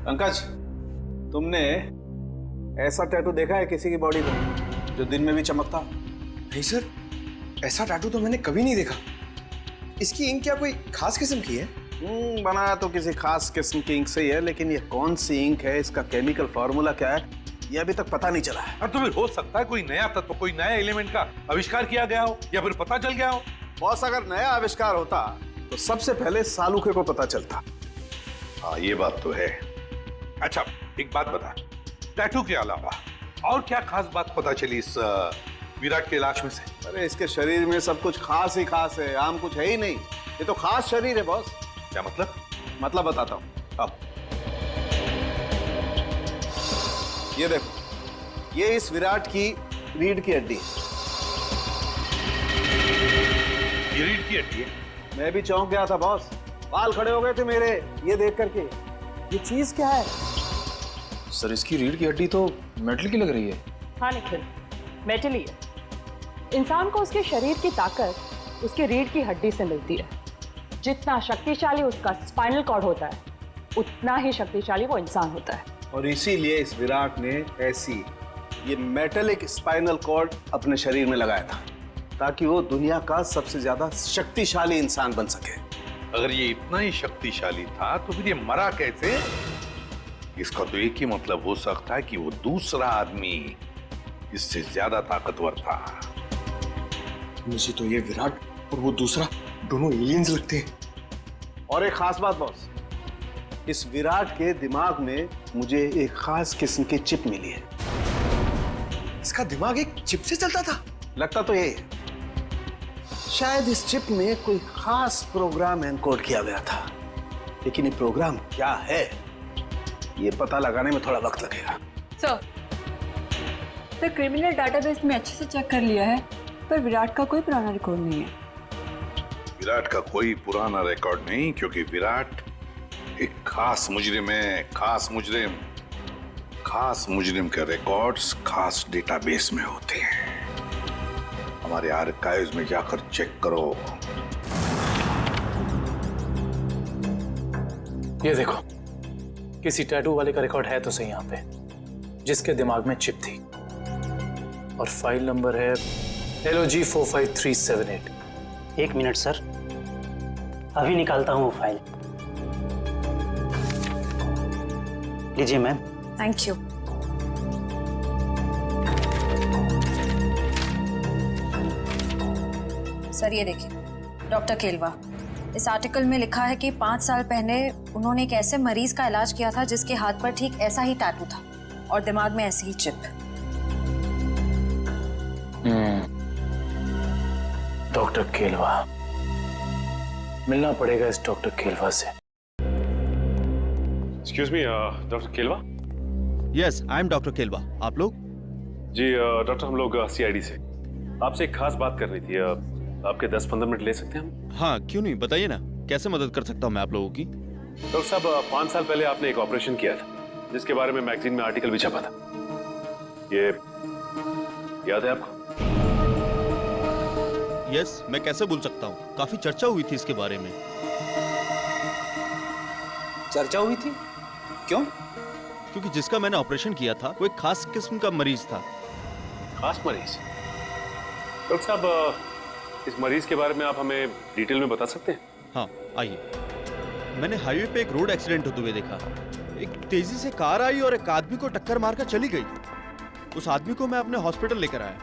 पंकज, तुमने ऐसा टैटू देखा है किसी की बॉडी पर जो दिन में भी चमकता? नहीं सर, ऐसा टैटू तो मैंने कभी नहीं देखा। इसकी इंक क्या कोई खास किस्म की है? बनाया तो किसी खास किस्म की इंक से ही है, लेकिन ये कौन सी इंक है, इसका केमिकल फॉर्मूला क्या है, ये अभी तक पता नहीं चला है। अब तो फिर हो सकता है कोई नया तत्व, कोई नया एलिमेंट का आविष्कार किया गया हो या फिर पता चल गया हो। बॉस, अगर नया आविष्कार होता तो सबसे पहले सालूके को पता चलता। हाँ, ये बात तो है। अच्छा, एक बात बता, टैटू के अलावा और क्या खास बात पता चली इस विराट के लाश में से? अरे इसके शरीर में सब कुछ खास ही खास है, आम कुछ है ही नहीं। ये तो खास शरीर है बॉस। क्या मतलब? मतलब बताता हूँ। अब ये देखो, ये इस विराट की रीढ़ की हड्डी है। ये रीढ़ की हड्डी है? मैं भी चौंक गया था बॉस, बाल खड़े हो गए थे मेरे ये देख करके। ये चीज क्या है? सर, इसकी रीढ़ की हड्डी तो मेटल की लग रही है। हाँ निखिल, मेटल ही है। इंसान को उसके शरीर की ताकत उसके रीढ़ की हड्डी से मिलती है। जितना शक्तिशाली उसका स्पाइनल कॉर्ड होता है, उतना ही शक्तिशाली वो इंसान होता है। और इसीलिए इस विराट ने ऐसी ये मेटेलिक स्पाइनल कॉर्ड अपने शरीर में लगाया था, ताकि वो दुनिया का सबसे ज्यादा शक्तिशाली इंसान बन सके। अगर ये इतना ही शक्तिशाली था तो फिर ये मरा कैसे? इसका तो एक ही मतलब हो सकता है कि वो दूसरा आदमी इससे ज्यादा ताकतवर था। मुझे तो ये विराट और वो दूसरा दोनों एलियंस लगते हैं। और एक खास बात बॉस, इस विराट के दिमाग में मुझे एक खास किस्म की चिप मिली है। इसका दिमाग एक चिप से चलता था? लगता तो यही है। शायद इस चिप में कोई खास प्रोग्राम एनकोड किया गया था, लेकिन ये प्रोग्राम क्या है, ये पता लगाने में थोड़ा वक्त लगेगा। सर, क्रिमिनल डाटाबेस में अच्छे से चेक कर लिया है, पर विराट का कोई पुराना रिकॉर्ड नहीं है। विराट का कोई पुराना रिकॉर्ड नहीं, क्योंकि विराट एक खास मुजरिम है। खास मुजरिम के रिकॉर्ड्स खास डेटाबेस में होते हैं। हमारे आर्काइव्स में जाकर चेक करो। ये देखो, किसी टैटू वाले का रिकॉर्ड है तो सही यहाँ पे, जिसके दिमाग में चिप थी, और फाइल नंबर है LOG 45378। एक मिनट सर, अभी निकालता हूँ वो फाइल। लीजिए मैम। Thank you. सर ये देखिए, डॉक्टर केलवा, इस आर्टिकल में लिखा है कि 5 साल पहले उन्होंने एक ऐसे मरीज का इलाज किया था जिसके हाथ पर ठीक ऐसा ही टैटू था और दिमाग में ऐसी ही चिप। डॉक्टर केलवा, मिलना पड़ेगा इस डॉक्टर केलवा से। Excuse me, doctor Kelwa. Yes, I am doctor Kelwa. आप लोग? जी डॉक्टर, हम लोग CID से आपसे एक खास बात करनी थी। आपके 10-15 मिनट ले सकते हैं हम? हाँ, क्यों नहीं, बताइए ना, कैसे मदद कर सकता हूँ मैं आप लोगों की? डॉक्टर साहब, 5 साल पहले आपने एक ऑपरेशन किया था जिसके बारे में मैगजीन में आर्टिकल भी छपा था। ये याद है आपको? यस, मैं कैसे भूल सकता हूँ, काफी चर्चा हुई थी इसके बारे में। चर्चा हुई थी? क्यों? क्योंकि जिसका मैंने ऑपरेशन किया था वो एक खास किस्म का मरीज था। खास मरीज? डॉक्टर साहब, इस मरीज के बारे में आप हमें डिटेल में बता सकते हैं? हाँ, आइए। मैंने हाईवे पे एक रोड एक्सीडेंट होते हुए देखा। एक तेजी से कार आई और एक आदमी को टक्कर मारकर चली गई। उस आदमी को मैं अपने हॉस्पिटल लेकर आया,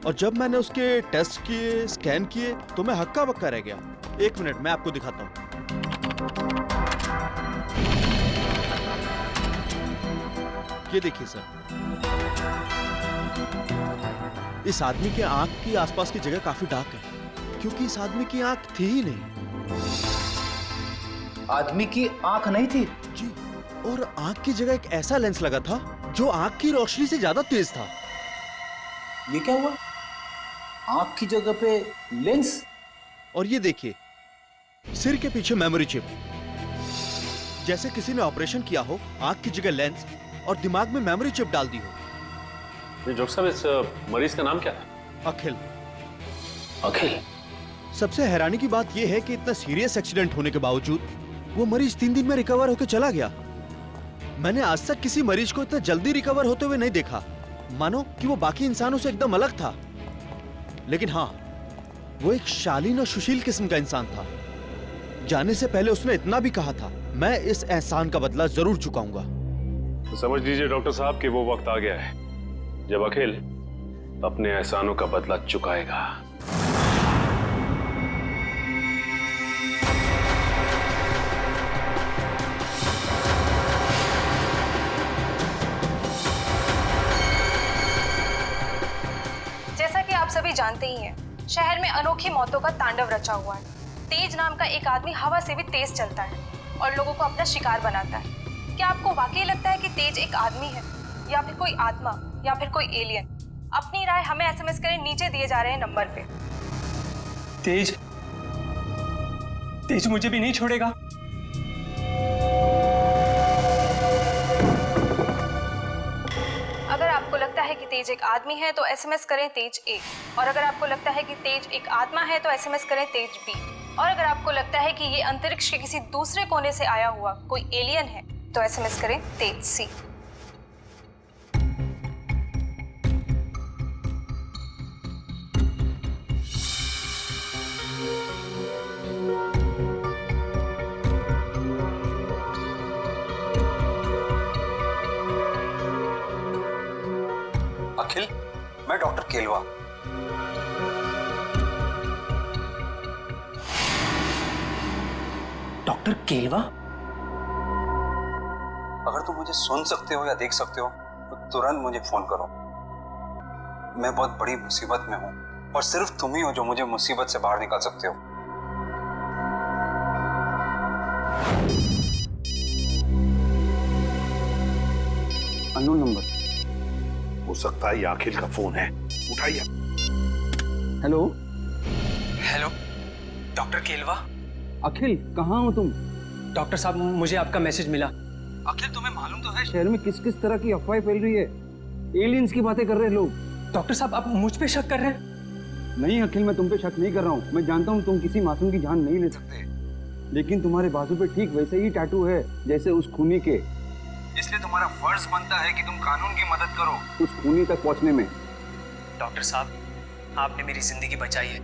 और जब मैंने उसके टेस्ट किए, स्कैन किए, तो मैं हक्का बक्का रह गया। एक मिनट, मैं आपको दिखाता हूँ। ये देखिए सर, इस आदमी के आंख की आसपास की जगह काफी डार्क है, क्योंकि इस आदमी की आंख थी ही नहीं। आदमी की आंख नहीं थी? जी, और आंख की जगह एक ऐसा लेंस लगा था जो आंख की रोशनी से ज्यादा तेज था। ये क्या हुआ? आंख की जगह पे लेंस? और ये देखिए, सिर के पीछे मेमोरी चिप, जैसे किसी ने ऑपरेशन किया हो, आंख की जगह लेंस और दिमाग में मेमोरी चिप डाल दी हो। डॉक्टर साहब, इस मरीज का नाम क्या था? अखिल। अखिल? सबसे हैरानी की बात यह है कि इतना सीरियस एक्सीडेंट होने के बावजूद वो मरीज 3 दिन में रिकवर होकर चला गया। मैंने आज तक किसी मरीज को इतना जल्दी रिकवर होते हुए नहीं देखा, मानो कि वो बाकी इंसानों से एकदम अलग था। लेकिन हाँ, वो एक शालीन और सुशील किस्म का इंसान था। जाने से पहले उसने इतना भी कहा था, मैं इस एहसान का बदला जरूर चुकाऊंगा। तो समझ लीजिए डॉक्टर साहब कि वो वक्त आ गया है जब अखिल अपने एहसानों का बदला चुकाएगा। जैसा कि आप सभी जानते ही हैं, शहर में अनोखी मौतों का तांडव रचा हुआ है। तेज नाम का एक आदमी हवा से भी तेज चलता है और लोगों को अपना शिकार बनाता है। क्या आपको वाकई लगता है कि तेज एक आदमी है या फिर कोई आत्मा या फिर कोई एलियन? अपनी राय हमें एसएमएस करें, नीचे दिए जा रहे हैं नंबर पे। तेज मुझे भी नहीं छोड़ेगा। अगर आपको लगता है कि तेज एक आदमी है तो एसएमएस करें तेज A, और अगर आपको लगता है कि तेज एक आत्मा है तो एसएमएस करें तेज B, और अगर आपको लगता है कि ये अंतरिक्ष के किसी दूसरे कोने से आया हुआ कोई एलियन है तो एसएमएस करें तेज C। अखिल, मैं डॉक्टर केलवा। डॉक्टर केलवा? अगर तुम मुझे सुन सकते हो या देख सकते हो तो तुरंत मुझे फोन करो। मैं बहुत बड़ी मुसीबत में हूं और सिर्फ तुम ही हो जो मुझे मुसीबत से बाहर निकाल सकते हो। Unknown number. हो सकता है ये अखिल का फोन है, उठाइए। Hello. Hello, doctor Kelwa? Akhil, कहाँ हो तुम? डॉक्टर साहब, मुझे आपका मैसेज मिला। अखिल, तुम्हें मालूम तो है शहर में किस किस तरह की अफवाहें फैल रही है। एलियंस की बातें कर रहे हैं लोग। डॉक्टर साहब, आप मुझ पे शक कर रहे हैं? नहीं अखिल, मैं तुम पे शक नहीं कर रहा हूँ। मैं जानता हूँ तुम किसी मासूम की जान नहीं ले सकते, लेकिन तुम्हारे बाजू पे ठीक वैसे ही टैटू है जैसे उस खूनी के। इसलिए तुम्हारा फर्ज बनता है कि तुम कानून की मदद करो उस खूनी तक पहुंचने में। डॉक्टर साहब, आपने मेरी जिंदगी बचाई है,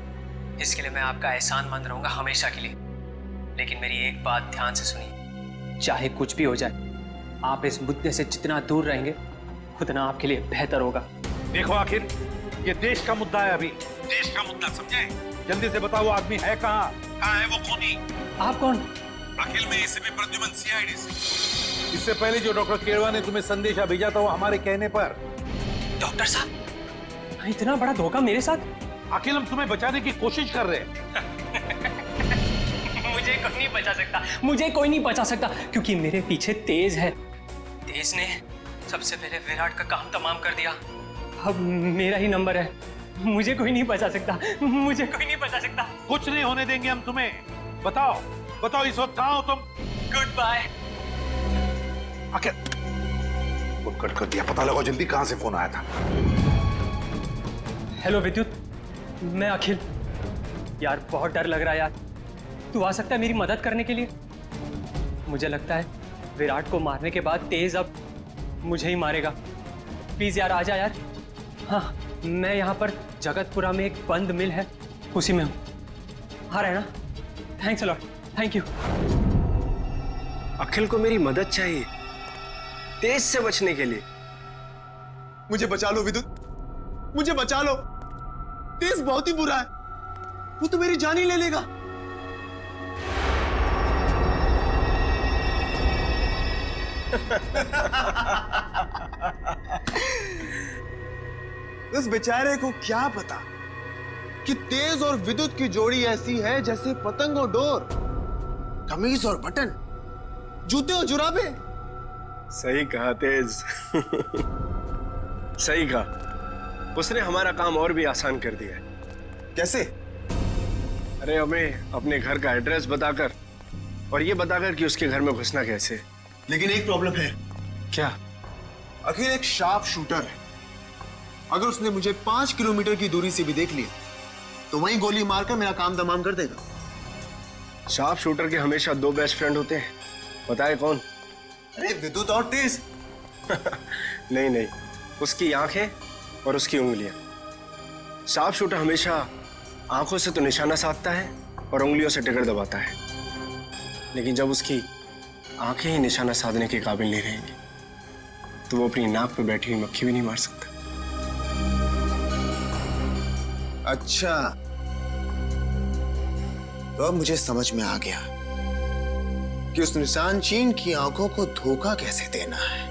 इसके लिए मैं आपका एहसानमंद रहूंगा हमेशा के लिए। लेकिन मेरी एक बात ध्यान से सुनिए, चाहे कुछ भी हो जाए, आप इस मुद्दे से जितना दूर रहेंगे उतना आपके लिए बेहतर होगा। देखो आखिर, ये देश का मुद्दा है, अभी देश का मुद्दा, समझे? जल्दी से बताओ वो आदमी है कहाँ है वो खूनी? आप कौन? अखिल में एसीपी प्रद्युमन, सीआईडी से। इससे पहले जो डॉक्टर केरवा ने तुम्हें संदेशा भेजा था वो हमारे कहने पर। डॉक्टर साहब, इतना बड़ा धोखा मेरे साथ? अखिल, हम तुम्हें बचाने की कोशिश कर रहे हैं। मुझे कोई नहीं बचा सकता, मुझे कोई नहीं बचा सकता, क्योंकि मेरे पीछे तेज है। तेज ने सबसे पहले विराट का काम तमाम कर दिया। अब मेरा ही नंबर है, मुझे कोई नहीं बचा सकता, मुझे कोई नहीं बचा सकता। कुछ नहीं होने देंगे हम तुम्हें। बताओ बताओ, इस वक्त कहाँ हो तुम? Goodbye. आखिर फोन कट कर दिया, पता लगाओ जल्दी कहाँ से फोन आया था। हेलो विद्युत, मैं अखिल। यार बहुत डर लग रहा है यार, तू आ सकता है मेरी मदद करने के लिए? मुझे लगता है विराट को मारने के बाद तेज अब मुझे ही मारेगा। प्लीज यार आ जा यार। हाँ, मैं यहाँ पर जगतपुरा में एक बंद मिल है, उसी में हूँ। हाँ रहना। Thanks a lot, thank you. Akhil को मेरी मदद चाहिए तेज से बचने के लिए। मुझे बचा लो विद्युत, मुझे बचा लो। तेज बहुत ही बुरा है, वो तो मेरी जान ही ले लेगा। उस बेचारे को क्या पता कि तेज और विद्युत की जोड़ी ऐसी है जैसे पतंग और डोर, कमीज और बटन, जूते और जुराबे। सही कहा तेज। सही कहा, उसने हमारा काम और भी आसान कर दिया है। कैसे? अरे हमें अपने घर का एड्रेस बताकर और ये बताकर कि उसके घर में घुसना कैसे। लेकिन एक प्रॉब्लम है। क्या? अखिल एक शार्प शूटर है। अगर उसने मुझे 5 किलोमीटर की दूरी से भी देख लिया तो वहीं गोली मारकर मेरा काम तमाम कर देगा। शार्प शूटर के हमेशा 2 बेस्ट फ्रेंड होते हैं, बताए कौन? अरे विद्युत और तेज। नहीं नहीं, उसकी आंखें और उसकी उंगलियां। शार्प शूटर हमेशा आंखों से तो निशाना साधता है और उंगलियों से ट्रिगर दबाता है, लेकिन जब उसकी आंखें ही निशाना साधने के काबिल नहीं रहेंगी तो वो अपनी नाक पे बैठी हुई मक्खी भी नहीं मार सकता। अच्छा, तो अब मुझे समझ में आ गया कि उस निशान चीन की आंखों को धोखा कैसे देना है।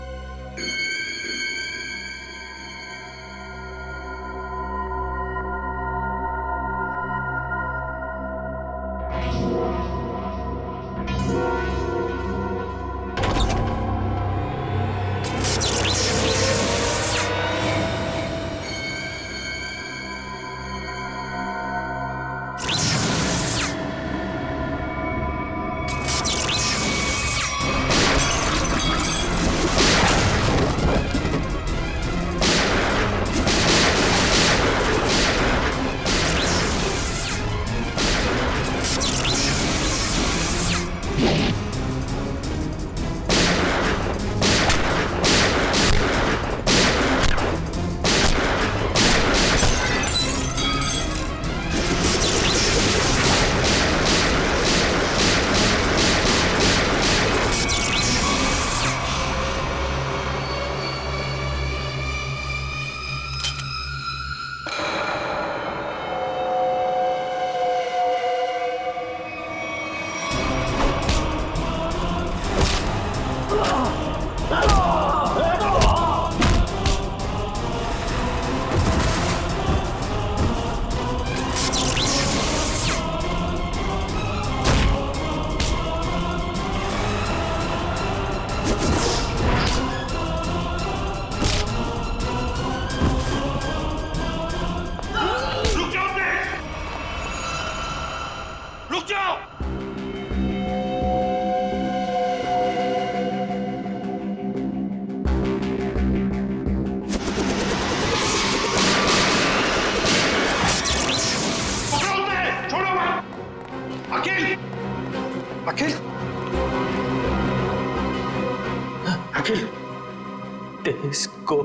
इसको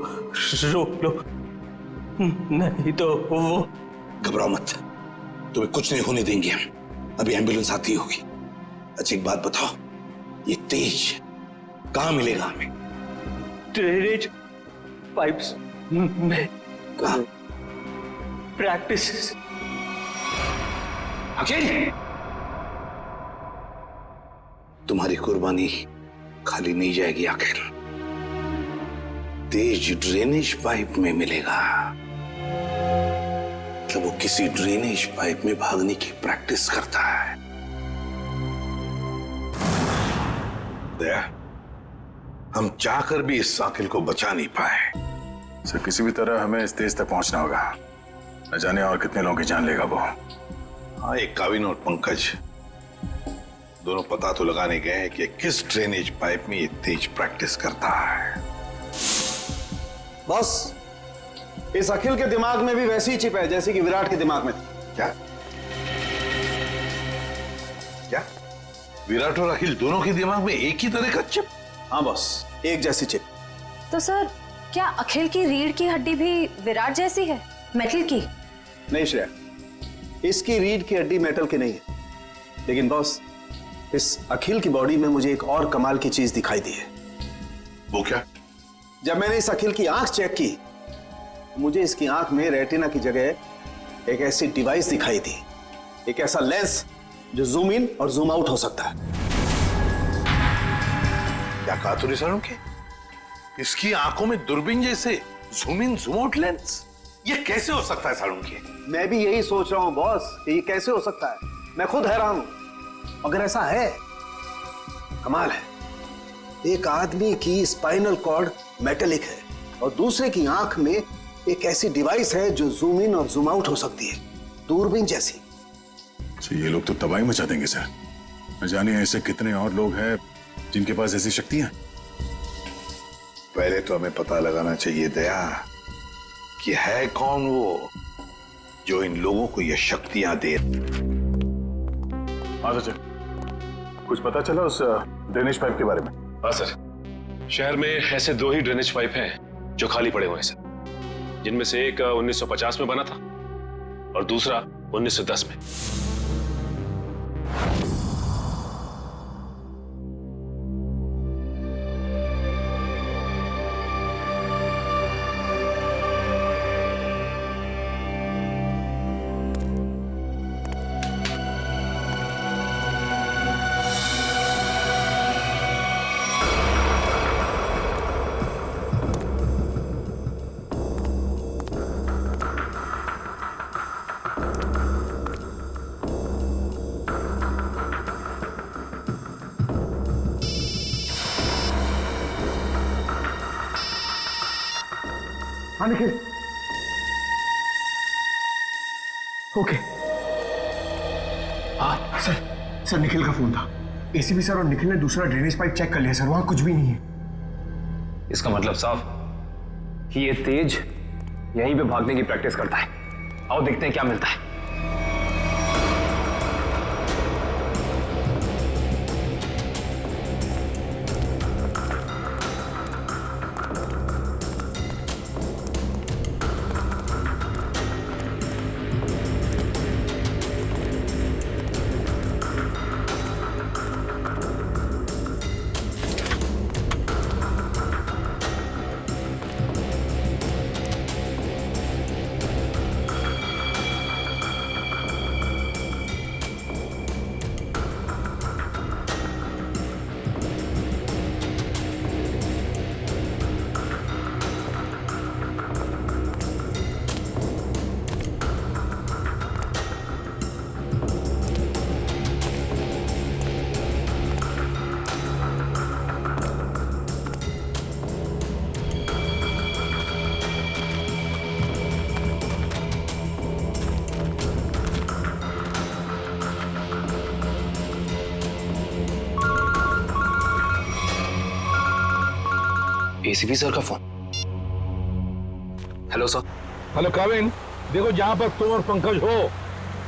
रोक लो, नहीं तो वो। घबराओ मत, तुम्हें कुछ नहीं होने देंगे हम। अभी एम्बुलेंस आती होगी। अच्छा एक बात बताओ, ये तेज कहाँ मिलेगा हमें? ड्रेनेज पाइप्स में। कहाँ? प्रैक्टिस। अखिल, तुम्हारी कुर्बानी खाली नहीं जाएगी आखिर। तेज ड्रेनेज पाइप में मिलेगा। मतलब वो किसी ड्रेनेज पाइप में भागने की प्रैक्टिस करता है। दया, हम चाहकर भी इस साकिल को बचा नहीं पाए। सर किसी भी तरह हमें इस तेज तक पहुंचना होगा। न जाने और कितने लोगों की जान लेगा वो। हाँ, एक काविन और पंकज दोनों पता तो लगाने गए हैं कि किस ड्रेनेज पाइप में ये तेज प्रैक्टिस करता है। बॉस, इस अखिल के दिमाग में भी वैसी ही चिप है जैसे कि विराट के दिमाग में थी। क्या? क्या? विराट और अखिल दोनों के दिमाग में एक ही तरह का चिप? हाँ बॉस, एक जैसी चिप। तो सर, क्या अखिल की रीढ़ की हड्डी भी विराट जैसी है, मेटल की? नहीं श्रेया, इसकी रीढ़ की हड्डी मेटल की नहीं है। लेकिन बॉस, इस अखिल की बॉडी में मुझे एक और कमाल की चीज दिखाई दी है। वो क्या? जब मैंने इस अखिल की आंख चेक की, मुझे इसकी आंख में रेटिना की जगह एक ऐसी डिवाइस दिखाई दी, एक ऐसा लेंस जो जूम इन और जूम आउट हो सकता है। क्या कहा तूने सालुंखे? इसकी आंखों में दूरबीन जैसे zoom in zoom out lens? ये कैसे हो सकता है सालुंखे? मैं भी यही सोच रहा हूं बॉस, कि ये कैसे हो सकता है। मैं खुद हैरान हूं। अगर ऐसा है, कमाल है। एक आदमी की स्पाइनल कॉर्ड मेटेलिक है और दूसरे की आंख में एक ऐसी डिवाइस है जो जूम इन और जूम आउट हो सकती है, दूरबीन जैसी। तो ये लोग तो तबाही मचा देंगे सर। न जाने ऐसे कितने और लोग हैं जिनके पास ऐसी शक्तियां। पहले तो हमें पता लगाना चाहिए दया कि है कौन वो जो इन लोगों को ये शक्तियां दे। हाँ सर, कुछ पता चला उस ड्रेनेज पाइप के बारे में? हाँ सर, शहर में ऐसे 2 ही ड्रेनेज पाइप हैं जो खाली पड़े हुए हैं सर, जिनमें से एक 1950 में बना था और दूसरा 1910 में। हाँ निखिल, ओके। हाँ सर निखिल का फोन था। एसीपी सर और निखिल ने दूसरा ड्रेनेज पाइप चेक कर लिया सर, वहां कुछ भी नहीं है। इसका मतलब साफ कि ये तेज यहीं पे भागने की प्रैक्टिस करता है। आओ देखते हैं क्या मिलता है। एसीपी सर का फोन। Hello sir. हेलो काविन, देखो जहां पर तुम और पंकज हो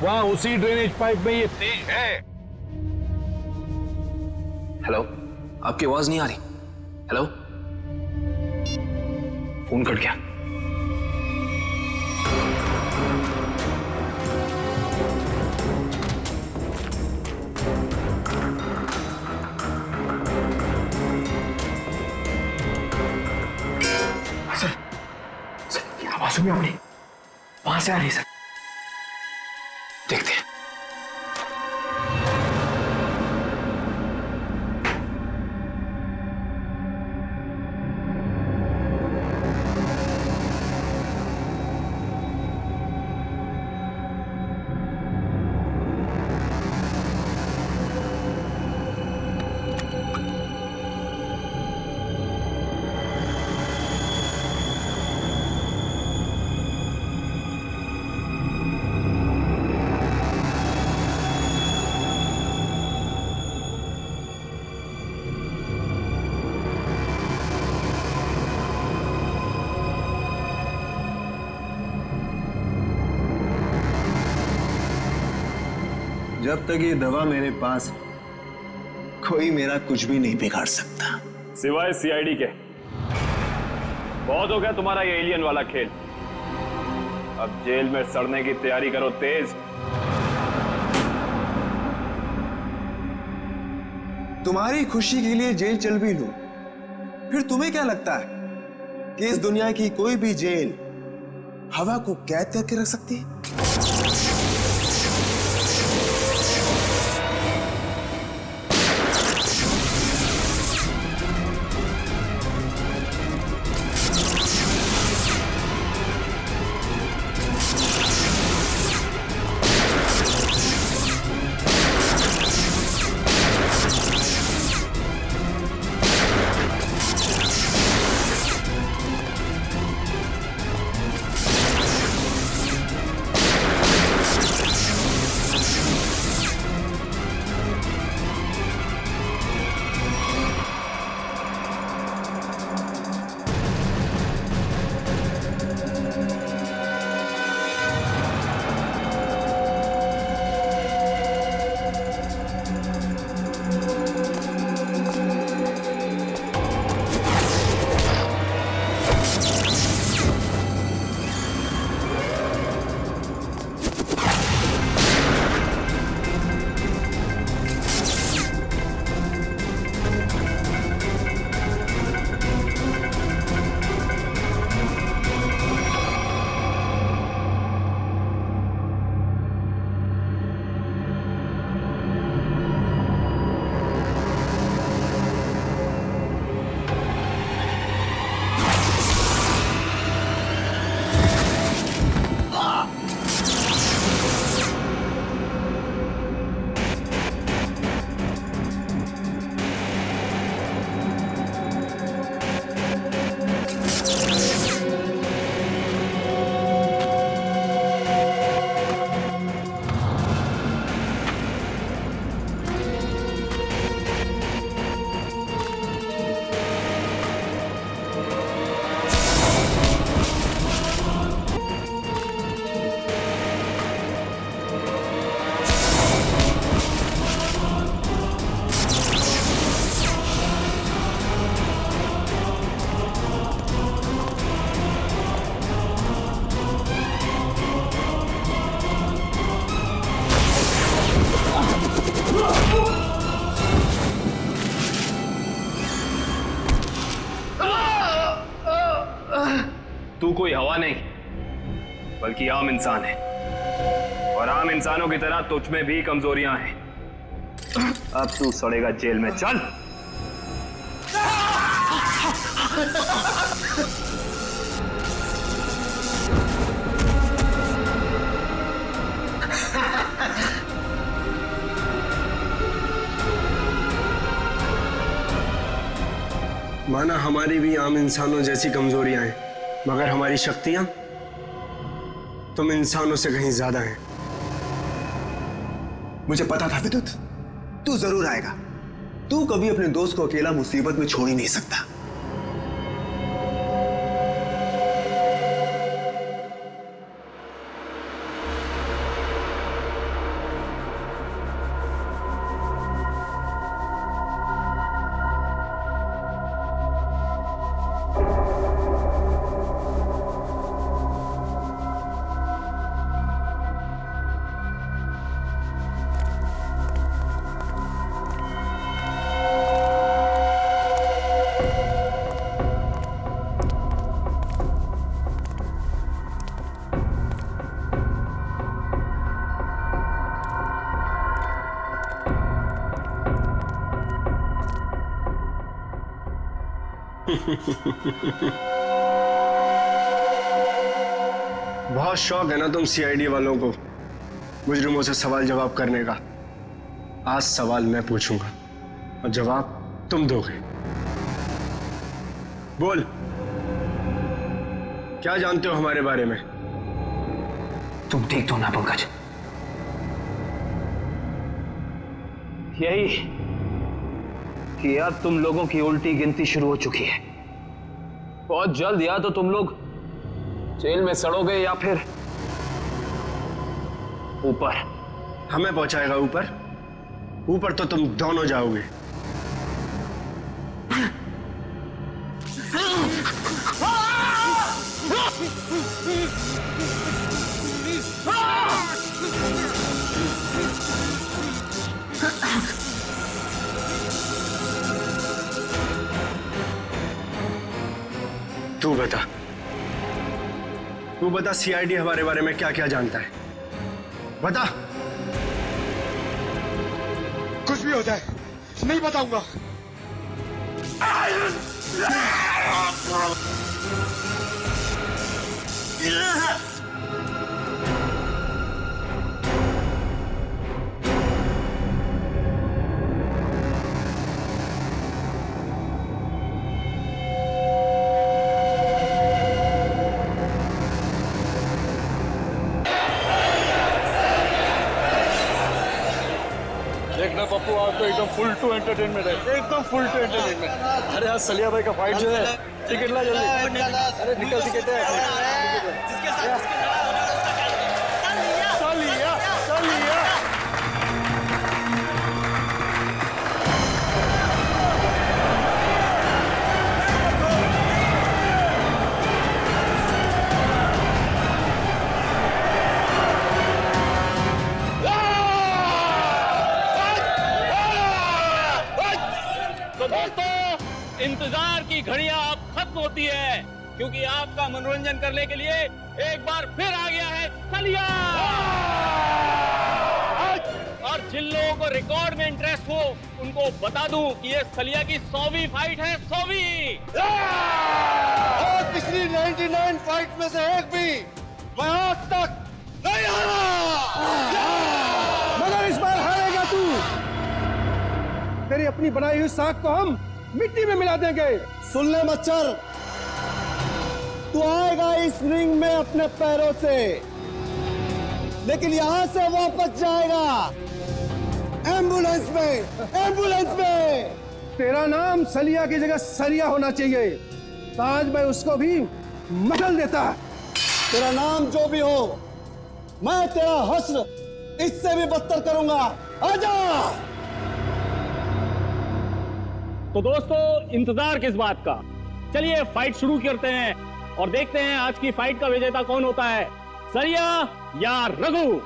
वहां उसी ड्रेनेज पाइप में ये तेज है। हेलो, आपकी आवाज नहीं आ रही। हेलो, फोन कट गया। आवाज सुनिए आपने, वहां से आ रही है सर। देखते हैं। जब तक ये दवा मेरे पास है, कोई मेरा कुछ भी नहीं बिगाड़ सकता, सिवाय सीआईडी के। बहुत हो गया तुम्हारा ये एलियन वाला खेल। अब जेल में सड़ने की तैयारी करो तेज। तुम्हारी खुशी के लिए जेल चल भी लूं, फिर तुम्हें क्या लगता है कि इस दुनिया की कोई भी जेल हवा को कैद करके रख सकती है? तू कोई हवा नहीं बल्कि आम इंसान है, और आम इंसानों की तरह तुझ में भी कमजोरियां हैं। अब तू सड़ेगा जेल में। चल। माना हमारी भी आम इंसानों जैसी कमजोरियां हैं, मगर हमारी शक्तियां तुम इंसानों से कहीं ज्यादा हैं। मुझे पता था विद्युत, तू जरूर आएगा। तू कभी अपने दोस्त को अकेला मुसीबत में छोड़ ही नहीं सकता। बहुत शौक है ना तुम सीआईडी वालों को मुजरिमों से सवाल जवाब करने का। आज सवाल मैं पूछूंगा और जवाब तुम दोगे। बोल, क्या जानते हो हमारे बारे में? तुम ठीक तो ना पंकज? यही कि यार तुम लोगों की उल्टी गिनती शुरू हो चुकी है। बहुत जल्द या तो तुम लोग जेल में सड़ोगे या फिर ऊपर। हमें पहुंचाएगा ऊपर? ऊपर तो तुम दोनों जाओगे। तू बता सीआईडी हमारे बारे में क्या क्या जानता है? बता। कुछ भी हो जाए नहीं बताऊंगा। देखना पप्पू, आज तो एकदम फुल टू एंटरटेनमेंट है, एकदम फुल टू एंटरटेनमेंट। अरे आज सलिया भाई का फाइट जो है, टिकट ला जल्दी। अरे निकल टिकट है। सलिया इंतजार की घड़ियां अब खत्म होती है, क्योंकि आपका मनोरंजन करने के लिए एक बार फिर आ गया है सलिया। और जिन लोगों को रिकॉर्ड में इंटरेस्ट हो उनको बता दूं कि ये सलिया की 100वीं फाइट है। 100वीं। और पिछली 99 फाइट में से एक भी मैं आज तक नहीं हारा, मगर इस बार हारेगा तू। तेरी अपनी बनाई हुई साख को हम मिट्टी में मिला देंगे। सुन ले मच्छर, तू आएगा इस रिंग में अपने पैरों से, लेकिन यहां से वापस जाएगा एम्बुलेंस में। एम्बुलेंस में। तेरा नाम सलिया की जगह सरिया होना चाहिए, ताज मैं उसको भी मचल देता। तेरा नाम जो भी हो, मैं तेरा हश्र इससे भी बदतर करूंगा। आजा। तो दोस्तों, इंतजार किस बात का, चलिए फाइट शुरू करते हैं और देखते हैं आज की फाइट का विजेता कौन होता है, सलिया या रघु।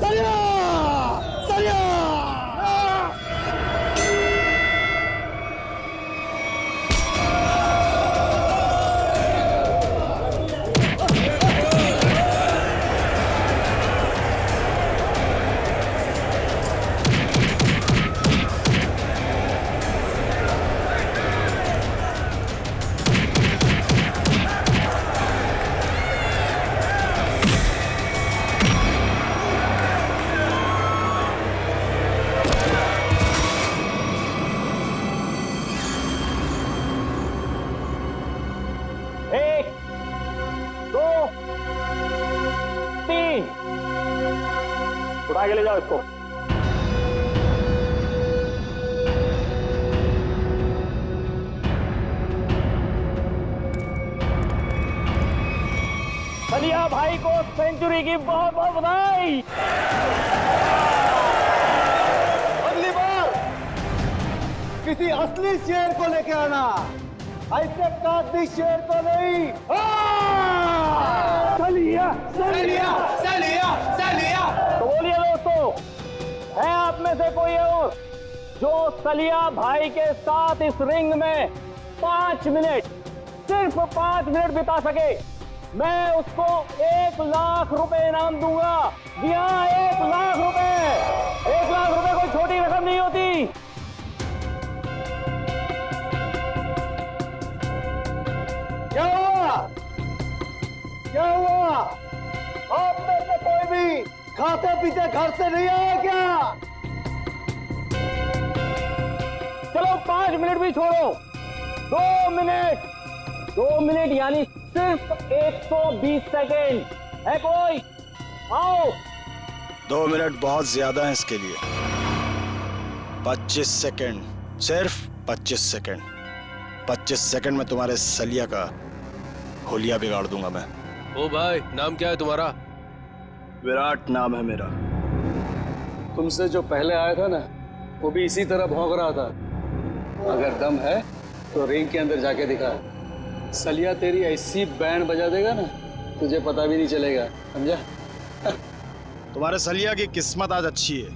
सलिया! सलिया! उठा के ले जाओ इसको। सलिया भाई को सेंचुरी की बहुत बहुत बधाई। अगली बार किसी असली शेर को लेके आना, ऐसे कागजी शेर को नहीं। सलिया सलिया सलिया सलिया। तो बोलिए दोस्तों, है आप में से कोई और जो सलिया भाई के साथ इस रिंग में 5 मिनट, सिर्फ 5 मिनट बिता सके? मैं उसको 1 लाख रुपए इनाम दूंगा। जी हाँ, 1 लाख रुपए। 1 लाख रुपए कोई छोटी रकम नहीं होती। क्या हुआ? क्या हुआ? आप में से कोई भी खाते पीते घर से नहीं आया क्या? चलो 5 मिनट भी छोड़ो, 2 मिनट। 2 मिनट यानी सिर्फ 120 सेकेंड। है कोई? आओ। 2 मिनट बहुत ज्यादा है इसके लिए। 25 सेकेंड, सिर्फ 25 सेकेंड। 25 सेकेंड में तुम्हारे सलिया का होलिया बिगाड़ दूंगा मैं। ओ भाई, नाम क्या है तुम्हारा? विराट नाम है मेरा। तुमसे जो पहले आया था ना, वो भी इसी तरह भौंक रहा था। अगर दम है तो रिंग के अंदर जाके दिखा। सलिया तेरी ऐसी बैंड बजा देगा ना, तुझे पता भी नहीं चलेगा, समझा? तुम्हारे सलिया की किस्मत आज अच्छी है,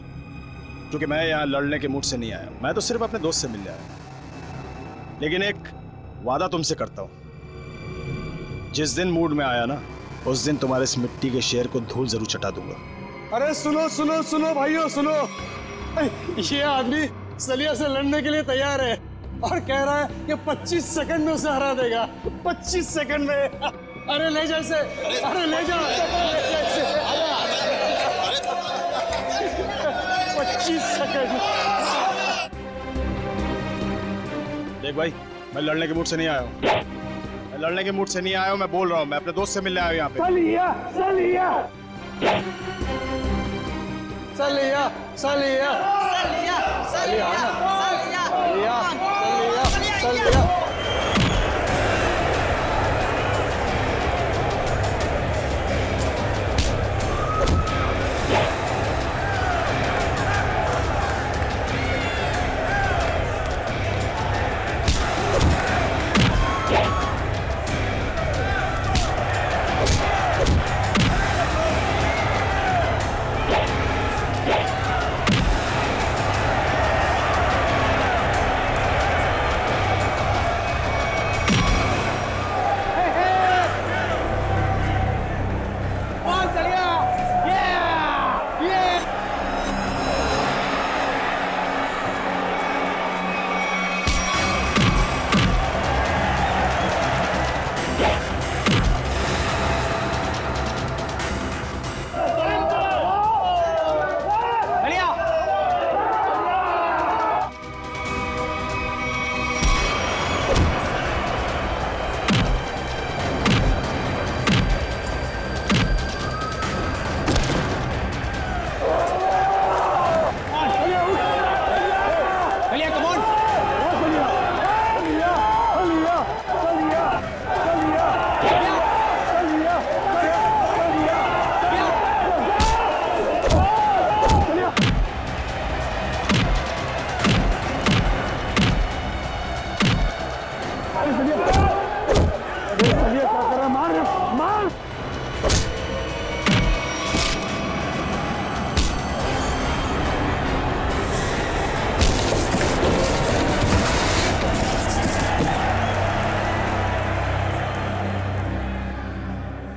क्योंकि मैं यहाँ लड़ने के मूड से नहीं आया। मैं तो सिर्फ अपने दोस्त से मिलने आया। लेकिन एक वादा तुमसे करता हूँ, जिस दिन मूड में आया ना, उस दिन तुम्हारे इस मिट्टी के शेर को धूल जरूर चटा दूंगा। अरे सुनो सुनो सुनो भाइयों, सुनो। ये आदमी सलिया से लड़ने के लिए तैयार है और कह रहा है कि 25 सेकंड में उसे हरा देगा। 25 सेकंड में? अरे ले जा इसे, अरे ले जा, 25 सेकंड। देख भाई, मैं लड़ने के मूड से नहीं आया हूँ। मैं लड़ने के मूड से नहीं आया हूँ, मैं बोल रहा हूँ। मैं अपने दोस्त से मिलने आया हूँ यहाँ पे। सलिया सलिया सलिया सलिया सलिया सलिया सलिया सलिया सलिया।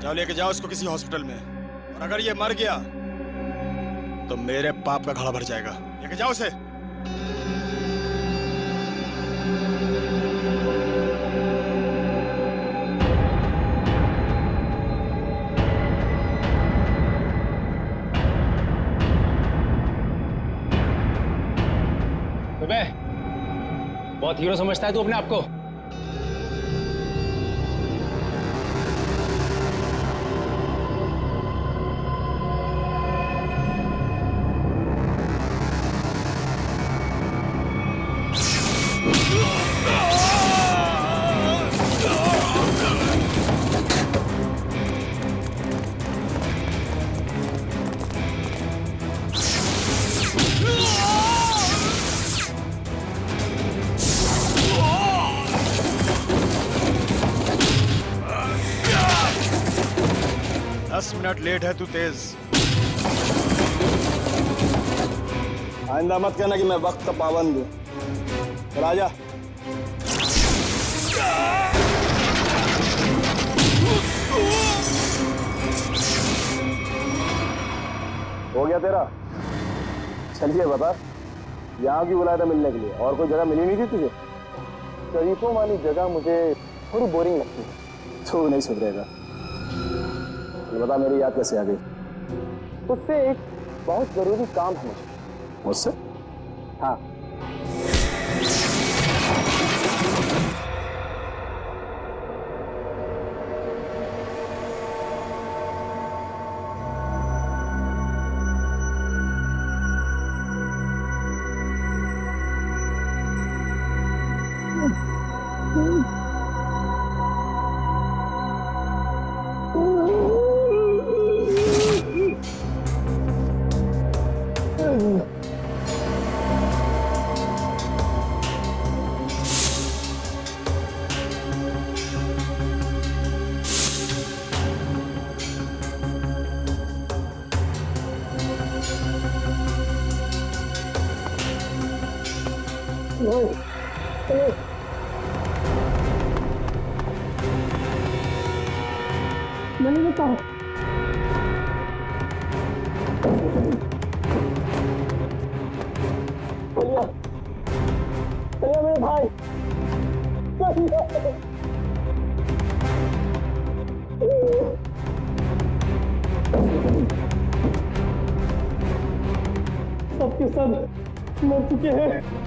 जाओ, लेके जाओ इसको किसी हॉस्पिटल में, और अगर ये मर गया तो मेरे पाप का घड़ा भर जाएगा। लेके जाओ उसे। बहुत हीरो समझता है तू अपने आप को। मिनट लेट है तू तेज। आइंदा मत कहना कि मैं वक्त का पाबंद हूं। राजा हो गया तेरा? चलिए बता, यहाँ क्यों बुलाया था मिलने के लिए? और कोई जगह मिली नहीं थी तुझे? शरीफों वाली जगह मुझे थोड़ी बोरिंग लगती है। तू नहीं सुधरेगा। ये बता, मेरी याद कैसे आ गई? तुझसे एक बहुत जरूरी काम है मुझे। मुझसे? हाँ। नहीं बताओ। चलिए चलिए मेरे भाई, सबके सब मर चुके हैं।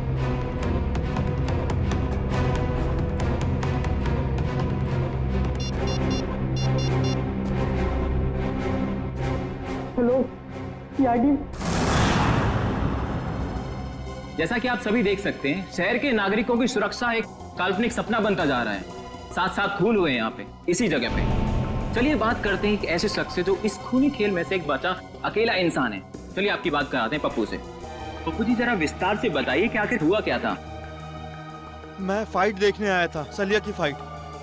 Hello, CID. जैसा कि आप सभी देख सकते हैं, शहर के नागरिकों की सुरक्षा एक काल्पनिक सपना बनता जा रहा है। साथ साथ खून हुए यहाँ पे, इसी जगह पे। चलिए बात करते हैं एक ऐसे शख्स से जो इस खूनी खेल में से एक बचा अकेला इंसान है। चलिए आपकी बात कराते हैं पप्पू से। पप्पू जी, जरा विस्तार से बताइए कि आखिर हुआ क्या था? मैं फाइट देखने आया था, सलिया की फाइट।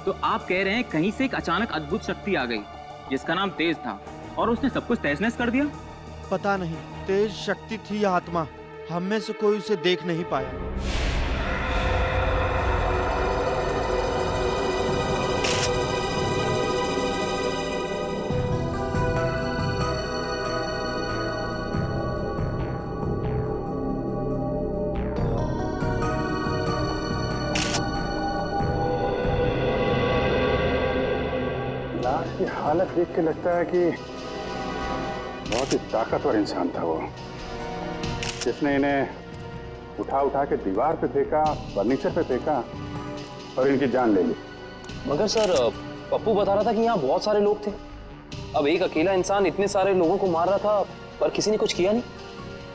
तो आप कह रहे हैं कहीं से एक अचानक अद्भुत शक्ति आ गई जिसका नाम तेज था और उसने सब कुछ तहस नहस कर दिया? पता नहीं तेज शक्ति थी या आत्मा, हम में से कोई उसे देख नहीं पाया। लाश की हालत देख के लगता है कि बहुत ही ताकतवर इंसान था वो, जिसने इन्हें उठा उठा के दीवार पे फेंका, फर्नीचर पे फेंका और इनकी जान ले ली। मगर सर, पप्पू बता रहा था कि यहाँ बहुत सारे लोग थे। अब एक अकेला इंसान इतने सारे लोगों को मार रहा था पर किसी ने कुछ किया नहीं।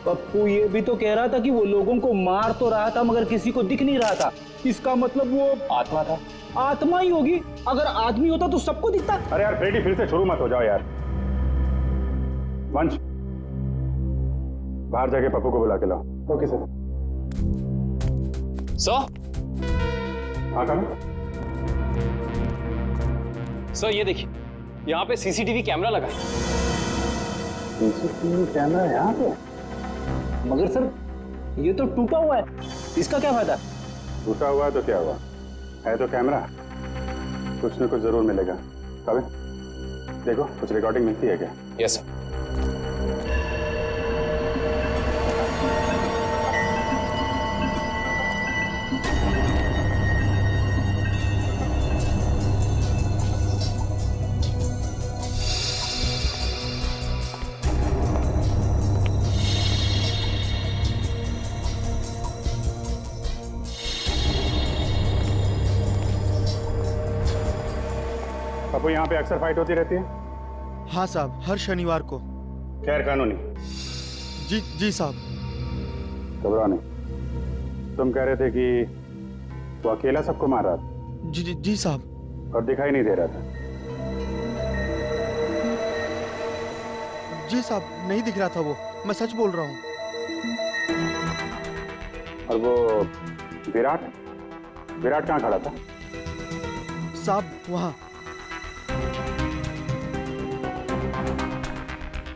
पप्पू ये भी तो कह रहा था कि वो लोगों को मार तो रहा था मगर किसी को दिख नहीं रहा था। इसका मतलब वो आत्मा था। आत्मा ही होगी। अगर आदमी होता तो सबको दिखता। अरे यार फ्रेडी, फिर से शुरू मत हो जाओ यार। वंश, बाहर जाके पप्पू को बुला के लाओ। Okay sir. हाँ करो। सर ये देखिए, यहाँ पे सीसीटीवी कैमरा लगा है। सीसीटीवी कैमरा यहाँ पे? मगर सर ये तो टूटा हुआ है, इसका क्या फायदा? टूटा हुआ है तो क्या हुआ, है तो कैमरा, कुछ न कुछ जरूर मिलेगा। कभी देखो कुछ रिकॉर्डिंग मिलती है क्या? Yes sir. पप्पू, यहाँ पे अक्सर फाइट होती रहती है? हाँ साहब, हर शनिवार को। खैर कानूनी? जी साहब। घबराओ नहीं। तुम कह रहे थे कि वो अकेला सबको मार रहा था? जी साहब। और दिखाई नहीं दे रहा था? जी साहब, नहीं दिख रहा था वो, मैं सच बोल रहा हूँ। और वो विराट कहाँ खड़ा था? साहब वहाँ।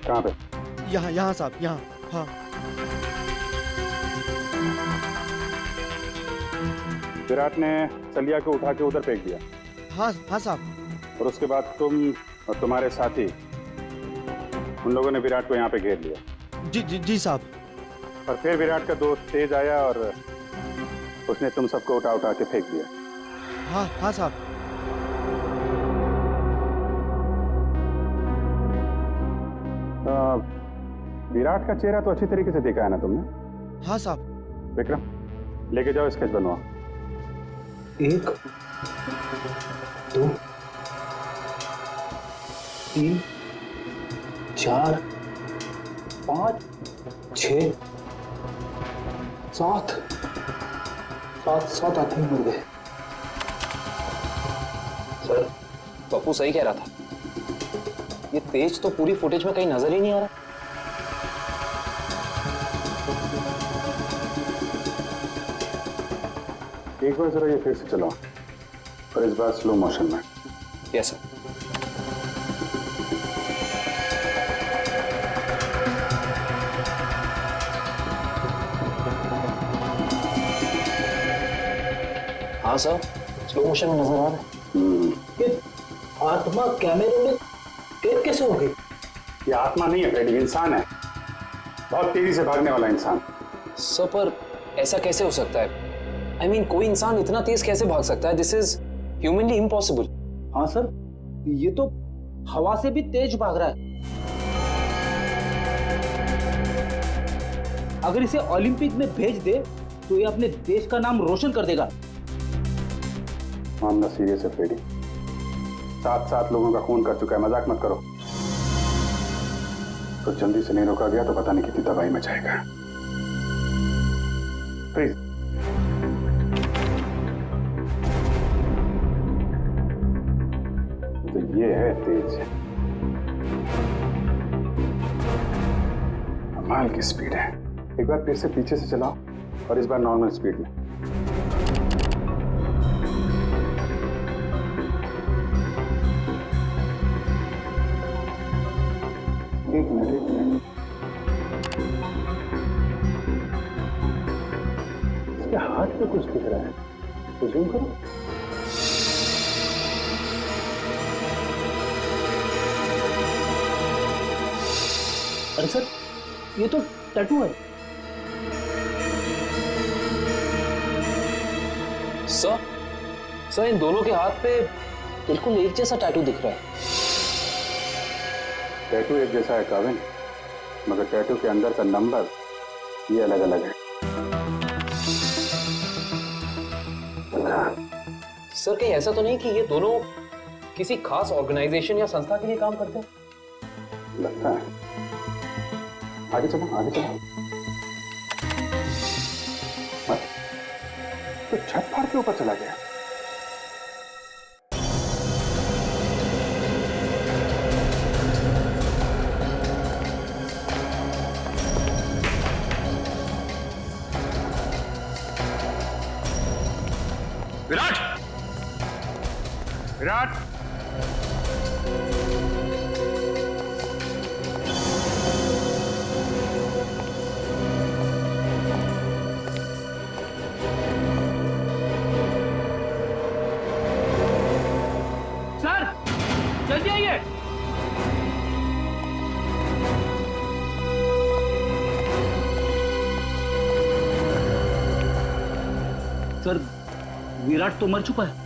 कहाँ पे? यहाँ यहाँ साहब, यहाँ। हाँ विराट ने सलिया को उठा के उधर फेंक दिया। हाँ हाँ साहब। और उसके बाद तुम और तुम्हारे साथी उन लोगों ने विराट को यहाँ पे घेर लिया। जी साहब। और फिर विराट का दोस्त तेज आया और उसने तुम सबको उठा उठा के फेंक दिया। हाँ साहब। विराट का चेहरा तो अच्छी तरीके से देखा है ना तुमने? हाँ साहब। विक्रम, लेके जाओ, स्केच बनवाओ। 1 2 3 4 5 6 7 आदमी मर गए। सर, पप्पू सही कह रहा था, ये तेज तो पूरी फुटेज में कहीं नजर ही नहीं आ रहा। एक बार जरा ये फिर से चलाओ, और इस बार स्लो मोशन में। Yes sir. हाँ सर, स्लो मोशन में नजर आ रहा है। ये आत्मा कैमरे में कैद कैसे हो गई? ये आत्मा नहीं है फ्रेडी, इंसान है, बहुत तेजी से भागने वाला इंसान। सर पर ऐसा कैसे हो सकता है? I mean, कोई इंसान इतना तेज कैसे भाग सकता है? This is humanly impossible. हाँ सर, ये तो हवा से भी तेज भाग रहा है। अगर इसे ओलंपिक में भेज दे तो ये अपने देश का नाम रोशन कर देगा। मामला सीरियस है फ्रेडी, 7 लोगों का खून कर चुका है, मजाक मत करो। तो जल्दी से नहीं रोका गया तो पता नहीं कितनी तबाही मचाएगा। प्लीज। तो ये है तेज, कमाल की स्पीड है। एक बार फिर से पीछे से चलाओ, और इस बार नॉर्मल स्पीड में। एक मिनट, इसके हाथ पे कुछ दिख रहा है, तो जूम करो। अरे सर, ये तो टैटू है। सर, इन दोनों के हाथ पे बिल्कुल एक जैसा टैटू दिख रहा है। टैटू एक जैसा है काविन, मगर टैटू के अंदर का नंबर ये अलग अलग है। सर, कहीं ऐसा तो नहीं कि ये दोनों किसी खास ऑर्गेनाइजेशन या संस्था के लिए काम करते हैं? लगता है। आगे चलो, आगे चलो। तो छत फाड़ के ऊपर चला गया। विराट! विराट! सर, जल्दी आइए। सर, विराट तो मर चुका है।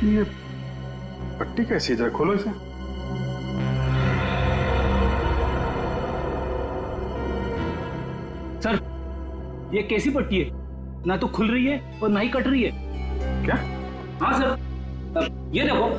ये पट्टी कैसी है? खोलो इसे। सर, ये कैसी पट्टी है? ना तो खुल रही है और ना ही कट रही है। क्या? हाँ सर, ये देखो।